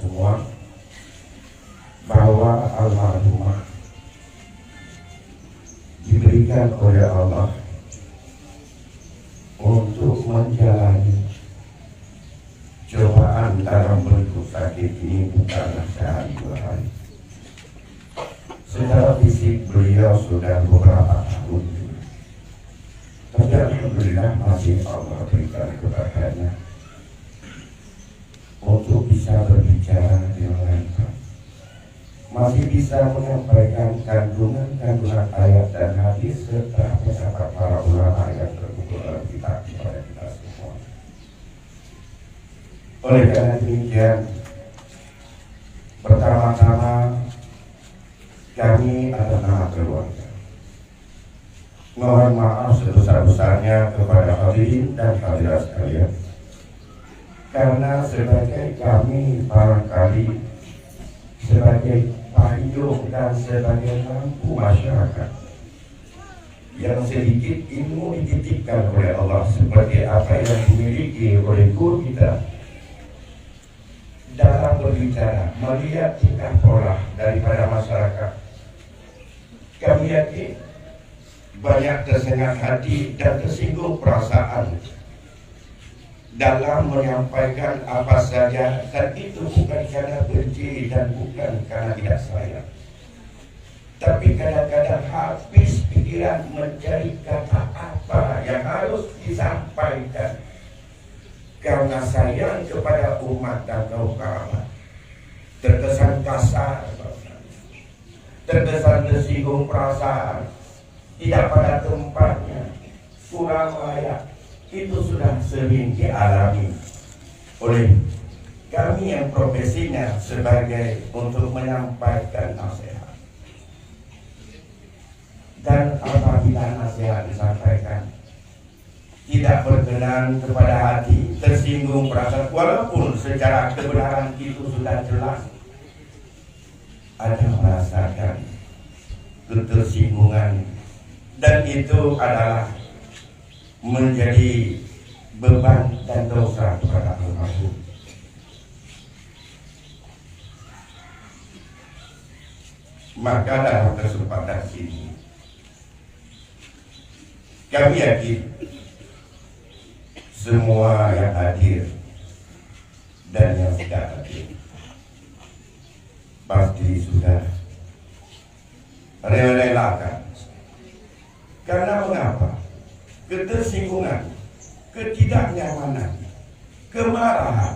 semua bahwa almarhumah diberikan oleh Allah untuk menjalani cobaan dalam bentuk sakit ini bukanlah sehari dua hari. Secara fisik beliau sudah beberapa tahun, tapi alhamdulillah masih Allah berikan keberkahannya untuk bisa berbicara dengan lancar, masih bisa menyampaikan kandungan ayat dan hadis serta pendapat para ulama yang terkumpul dalam kitab kepada kita semua. Oleh karena demikian, pertama-tama kami atas nama keluarga mohon maaf sebesar-besarnya kepada hadirin dan hadirat sekalian, karena sebagai kami barangkali sebagai payung dan sebagai lampu masyarakat yang sedikit ilmu dititipkan oleh Allah seperti apa yang dimiliki oleh guru kita dalam berbicara, melihat tingkah pola daripada masyarakat. Kami yakin banyak tersengat hati dan tersinggung perasaan dalam menyampaikan apa saja, dan itu bukan karena benci dan bukan karena tidak sayang, tapi kadang-kadang habis pikiran mencari kata apa yang harus disampaikan karena sayang kepada umat dan kaum kerabat. Terkesan kasar, terkesan tersinggung perasaan, tidak pada tempatnya, kurang layak. Itu sudah sering dialami oleh kami yang profesinya sebagai untuk menyampaikan nasihat. Dan apabila nasihat disampaikan tidak berkenan kepada hati, tersinggung perasaan, walaupun secara kebenaran itu sudah jelas, ada merasakan ketersinggungan, dan itu adalah menjadi beban dan dosa kepada almarhum. Maka dalam kesempatan ini kami yakin semua yang hadir dan yang tidak hadir pasti sudah rela-relakan. Karena mengapa? Ketersinggungan, ketidaknyamanan, kemarahan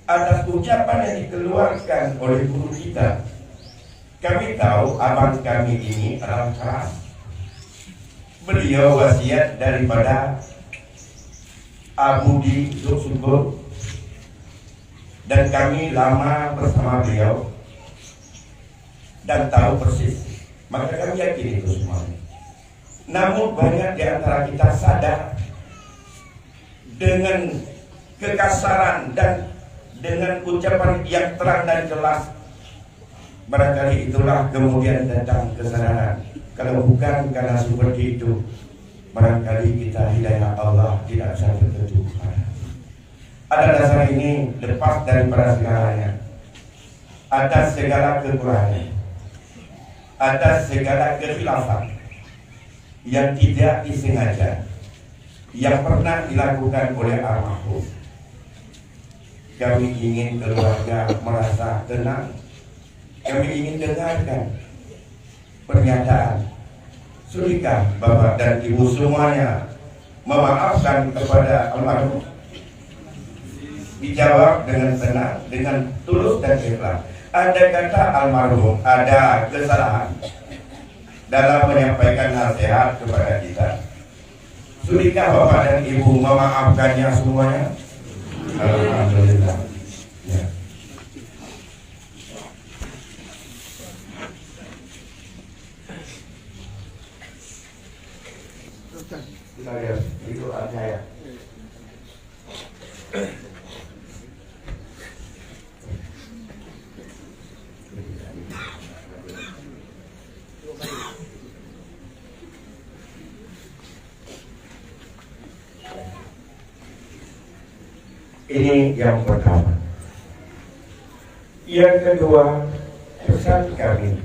atas ucapan yang dikeluarkan oleh guru kita. Kami tahu abang kami ini adalah keras. Beliau wasiat daripada Abu di Luxembourg, dan kami lama bersama beliau dan tahu persis. Maka kami yakin itu semuanya. Namun banyak di antara kita sadar dengan kekasaran dan dengan ucapan yang terang dan jelas. Barangkali itulah kemudian datang kesadaran. Kalau bukan karena seperti itu, barangkali kita hidayah Allah tidak bisa tertuju. Ada dasar ini lepas daripada segalanya, atas segala kekurangan, atas segala kekhilafan yang tidak disengaja yang pernah dilakukan oleh almarhum. Kami ingin keluarga merasa tenang. Kami ingin dengarkan pernyataan. Sudahkah Bapak dan Ibu semuanya memaafkan kepada almarhum? Dijawab dengan tenang, dengan tulus dan ikhlas. Ada kata almarhum, ada kesalahan dalam menyampaikan nasihat kepada kita. Sudahkah Bapak dan Ibu memaafkannya semuanya? Alhamdulillah. Ya. Kita lihat itu artinya ya. Ini yang pertama. Yang kedua, pesan kami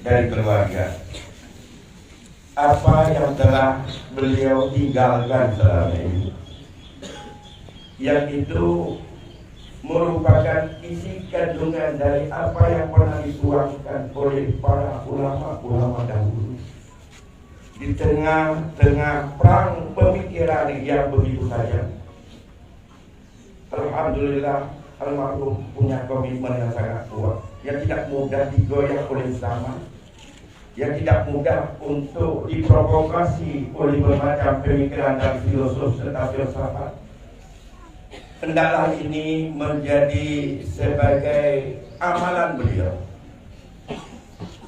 dari keluarga, apa yang telah beliau tinggalkan selama ini, yang itu merupakan isi kandungan dari apa yang pernah dituangkan oleh para ulama-ulama dahulu di tengah-tengah perang pemikiran yang begitu tajam. Alhamdulillah, almarhum punya komitmen yang sangat kuat, yang tidak mudah digoyah oleh zaman, yang tidak mudah untuk diprovokasi oleh bermacam pemikiran dan filosof serta filsafat. Hendaklah ini menjadi sebagai amalan beliau,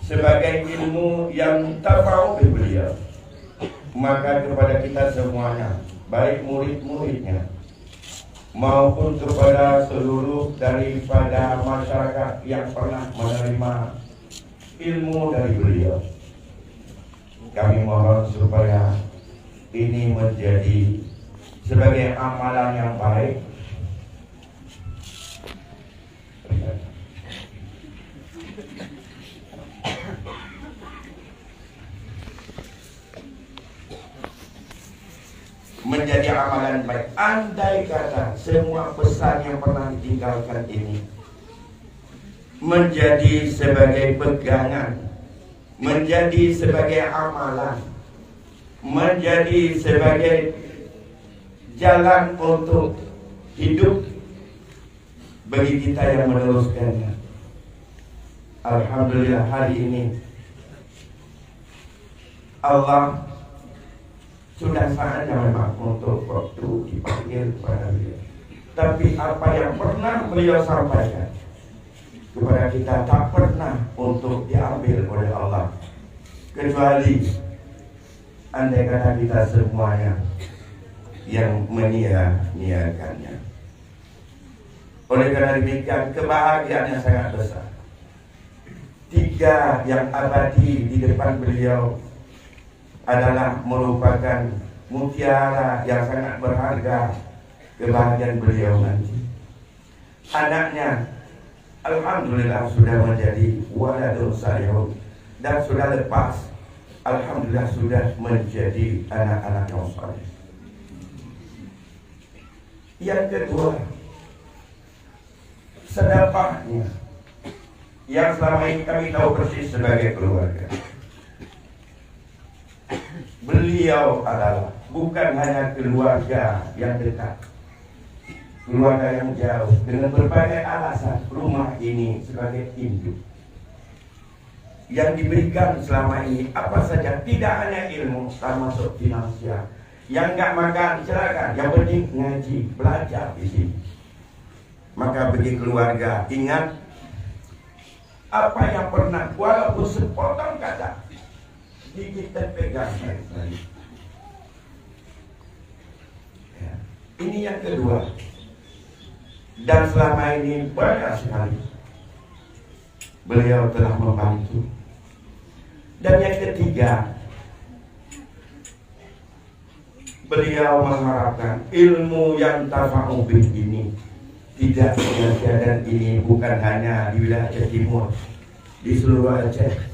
sebagai ilmu yang terpaut di beliau. Maka kepada kita semuanya, baik murid-muridnya maupun kepada seluruh daripada masyarakat yang pernah menerima ilmu dari beliau, kami mohon supaya ini menjadi sebagai amalan yang baik menjadi amalan baik. Andai kata semua pesan yang pernah ditinggalkan ini menjadi sebagai pegangan, menjadi sebagai amalan, menjadi sebagai jalan untuk hidup bagi kita yang meneruskannya. Alhamdulillah, hari ini Allah sudah saatnya memang untuk waktu dipanggil kepada beliau. Tapi apa yang pernah beliau sampaikan kepada kita tak pernah untuk diambil oleh Allah, kecuali andai kata kita semuanya yang menyia-nyiakannya. Oleh karena demikian, kebahagiaan yang sangat besar, 3 yang abadi di depan beliau adalah merupakan mutiara yang sangat berharga kebahagiaan beliau nanti. Anaknya alhamdulillah sudah menjadi waladun salihun dan sudah lepas, alhamdulillah sudah menjadi anak-anak yang saleh. Yang kedua, sedekahnya yang selama ini kami tahu persis sebagai keluarga. Beliau adalah bukan hanya keluarga yang dekat, keluarga yang jauh dengan berbagai alasan. Rumah ini sebagai induk yang diberikan selama ini apa saja, tidak hanya ilmu, termasuk finansial. Yang nggak makan silakan, yang penting ngaji, belajar di sini. Maka bagi keluarga, ingat apa yang pernah, walaupun sepotong kata kita pegang baik-baik. Ya. Ini yang kedua. Dan selama ini banyak sekali beliau telah membantu. Dan yang ketiga, beliau mengharapkan ilmu yang tafa'u bih ini tidak sia-sia, dan ini bukan hanya di wilayah Aceh Timur, di seluruh Aceh.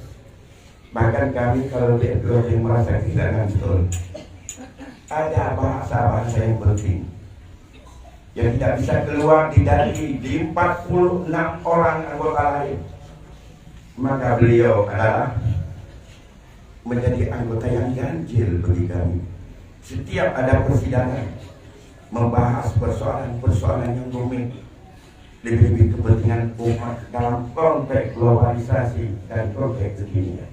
Bahkan kami kalau di Aceh merasa kehilangan betul. Ada bahasa-bahasa yang penting yang tidak bisa keluar di 46 orang anggota lain. Maka beliau adalah menjadi anggota yang ganjil bagi kami. Setiap ada persidangan membahas persoalan-persoalan yang rumit, lebih-lebih kepentingan umat dalam konteks globalisasi dan konteks kekinian.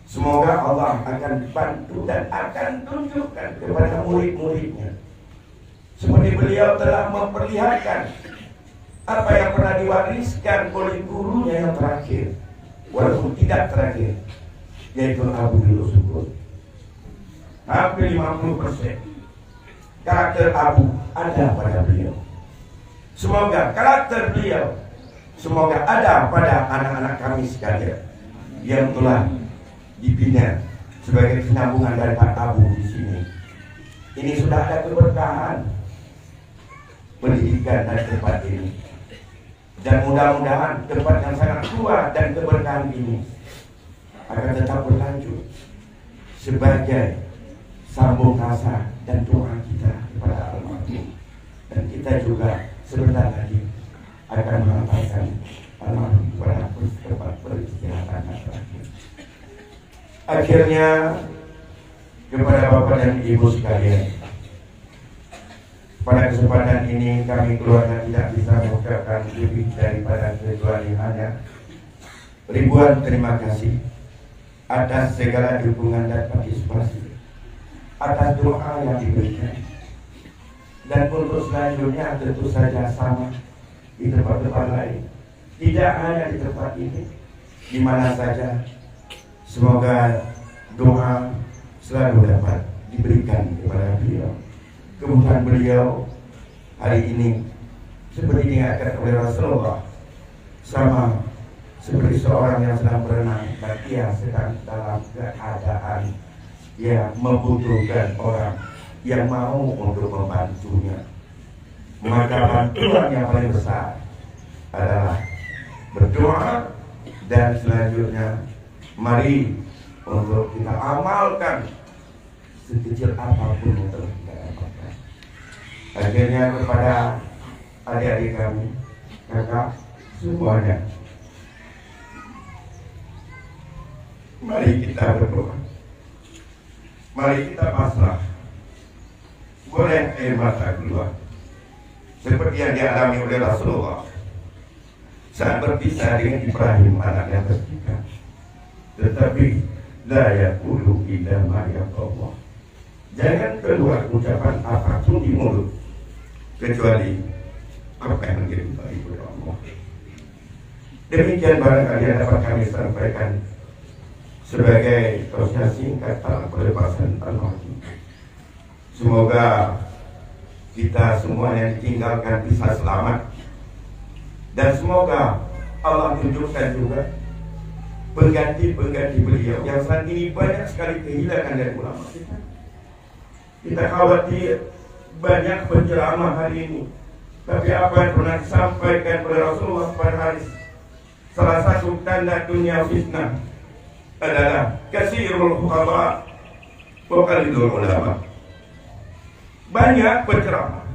Semoga Allah akan bantu dan akan tunjukkan kepada murid-muridnya, seperti beliau telah memperlihatkan apa yang pernah diwariskan oleh gurunya yang terakhir, walaupun tidak terakhir, yaitu Abu Yusuf. Hampir 50% karakter Abu ada pada beliau. Semoga karakter beliau, semoga ada pada anak-anak kami sekalian yang telah dibina sebagai kesinambungan dari Pak Abu di sini. Ini sudah ada keberkahan pendidikan dari tempat ini. Dan mudah-mudahan tempat yang sangat tua dan keberkahan ini akan tetap berlanjut sebagai sambung rasa dan doa kita kepada almarhum. Dan kita juga sebentar lagi akan menyampaikan almarhum kepada tempat peristirahatan terakhir. Akhirnya kepada Bapak dan Ibu sekalian, pada kesempatan ini kami keluarga tidak bisa mengucapkan lebih daripada kecuali hanya ribuan terima kasih atas segala dukungan dan partisipasi, atas doa yang diberikan. Dan untuk selanjutnya tentu saja sama di tempat-tempat lain, tidak hanya di tempat ini, di mana saja. Semoga doa selalu dapat diberikan kepada beliau. Kemudian beliau hari ini seperti diingatkan oleh Rasulullah, sama seperti seorang yang sedang berenang dan ia sedang dalam keadaan yang membutuhkan orang yang mau untuk membantunya. Maka bantuan yang paling besar adalah berdoa. Dan selanjutnya mari untuk kita amalkan sekecil apapun yang telah kita dapatkan. Akhirnya kepada adik-adik kami, kakak semuanya, mari kita berdoa, mari kita pasrah. Boleh air mata keluar seperti yang dialami oleh Rasulullah saat berpisah dengan Ibrahim anaknya tertika. Tetapi la yaqulu illa ma yaqullah. Jangan keluar ucapan apapun di mulut kecuali apa yang menjadi baik oleh Allah. Demikian barangkali yang dapat kami sampaikan sebagai tausiah singkat dalam pelepasan almarhum. Semoga kita semua yang ditinggalkan bisa selamat, dan semoga Allah tunjukkan juga pengganti-pengganti beliau yang saat ini banyak sekali kehilangan dari ulama kita. Kita khawatir banyak penceramah hari ini, tapi apa yang pernah disampaikan oleh Rasulullah pada hari salah satu tanda dunia fitnah adalah kasirul khutbah wa qalilul ulama. Banyak penceramah,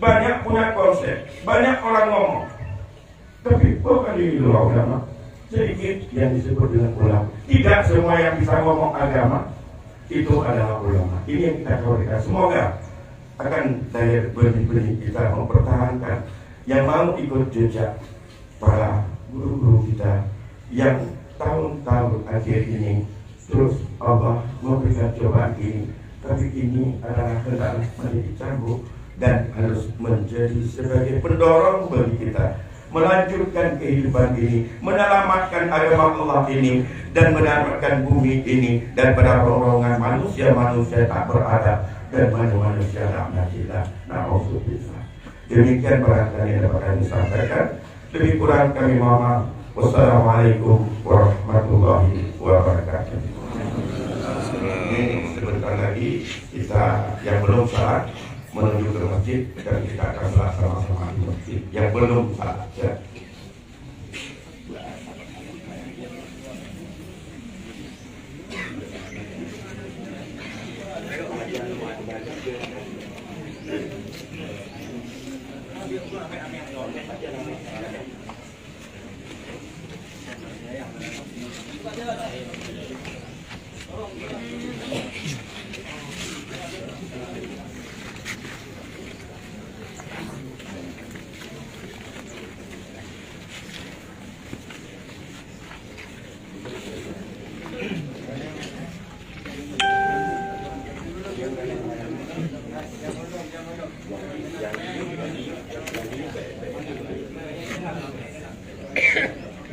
banyak punya konsep, banyak orang ngomong, tapi bukan di luar agama. Sedikit yang disebut dengan ulama. Tidak semua yang bisa ngomong agama itu adalah ulama. Ini yang kita khawatirkan. Semoga akan dari benih-benih kita mempertahankan yang mau ikut jejak para guru-guru kita yang tahun-tahun akhir ini terus Allah memberikan cobaan ini. Tapi ini adalah hendaklah menjadi cambuk dan harus menjadi sebagai pendorong bagi kita melanjutkan kehidupan ini, menyelamatkan agama Allah ini, dan menyelamatkan bumi ini dan pada rombongan manusia-manusia tak beradab dan manusia rahmatillah. Na'udzubillah. Demikian barangkali yang dapat kami sampaikan. Lebih kurang kami mohon maaf. Wassalamualaikum warahmatullahi wabarakatuh. Ini sebentar lagi kita yang belum salat menuju ke masjid dan kita akan salat sama-sama di masjid. Yang belum salat ya.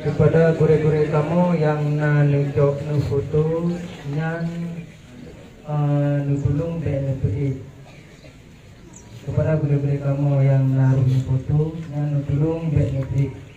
Kepada guru-guru kamu yang nunjuk foto yang nutulung BNPI, kepada guru-guru kamu yang naruh foto yang nutulung BNPI.